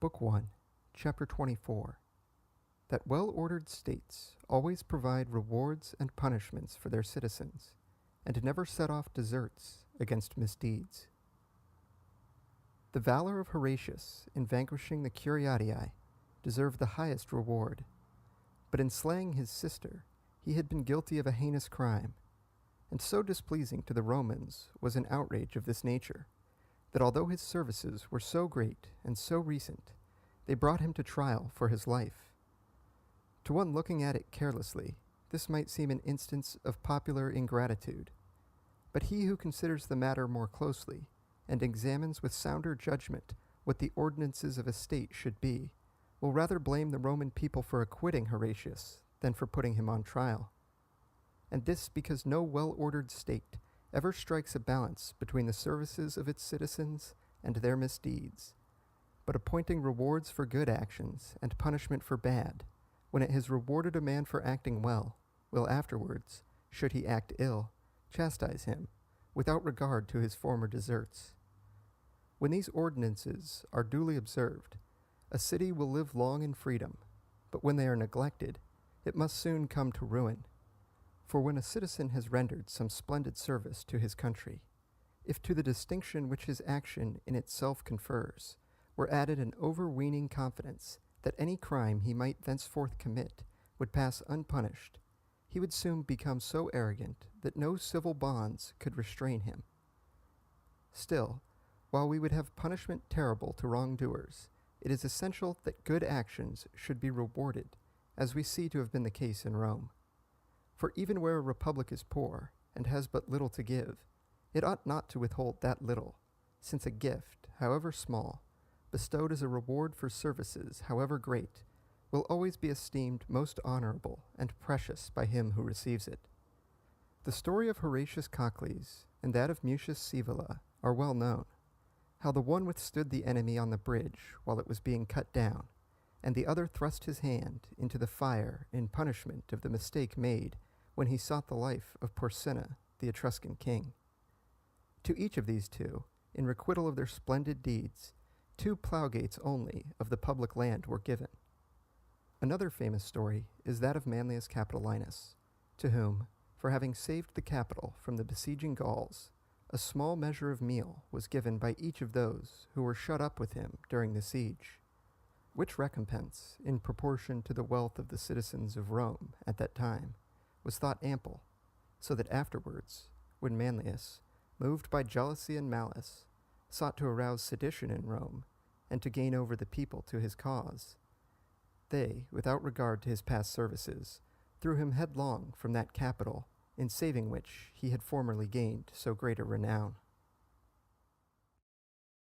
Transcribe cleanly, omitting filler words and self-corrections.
Book 1, Chapter 24. That well-ordered states always provide rewards and punishments for their citizens, and never set off deserts against misdeeds. The valor of Horatius in vanquishing the Curiatii deserved the highest reward, but in slaying his sister he had been guilty of a heinous crime, and so displeasing to the Romans was an outrage of this nature, that although his services were so great and so recent, they brought him to trial for his life. To one looking at it carelessly, this might seem an instance of popular ingratitude, but he who considers the matter more closely and examines with sounder judgment what the ordinances of a state should be, will rather blame the Roman people for acquitting Horatius than for putting him on trial. And this because no well-ordered state ever strikes a balance between the services of its citizens and their misdeeds, but appointing rewards for good actions and punishment for bad, when it has rewarded a man for acting well, will afterwards, should he act ill, chastise him, without regard to his former deserts. When these ordinances are duly observed, a city will live long in freedom, but when they are neglected, it must soon come to ruin. For when a citizen has rendered some splendid service to his country, if to the distinction which his action in itself confers were added an overweening confidence that any crime he might thenceforth commit would pass unpunished, he would soon become so arrogant that no civil bonds could restrain him. Still, while we would have punishment terrible to wrongdoers, it is essential that good actions should be rewarded, as we see to have been the case in Rome. For even where a republic is poor, and has but little to give, it ought not to withhold that little, since a gift, however small, bestowed as a reward for services, however great, will always be esteemed most honorable and precious by him who receives it. The story of Horatius Cocles and that of Mutius Scaevola are well known, how the one withstood the enemy on the bridge while it was being cut down, and the other thrust his hand into the fire in punishment of the mistake made when he sought the life of Porsenna, the Etruscan king. To each of these two, in requital of their splendid deeds, 2 plowgates only of the public land were given. Another famous story is that of Manlius Capitolinus, to whom, for having saved the capital from the besieging Gauls, a small measure of meal was given by each of those who were shut up with him during the siege, which recompense, in proportion to the wealth of the citizens of Rome at that time, was thought ample, so that afterwards, when Manlius, moved by jealousy and malice, sought to arouse sedition in Rome, and to gain over the people to his cause, they, without regard to his past services, threw him headlong from that capital, in saving which he had formerly gained so great a renown.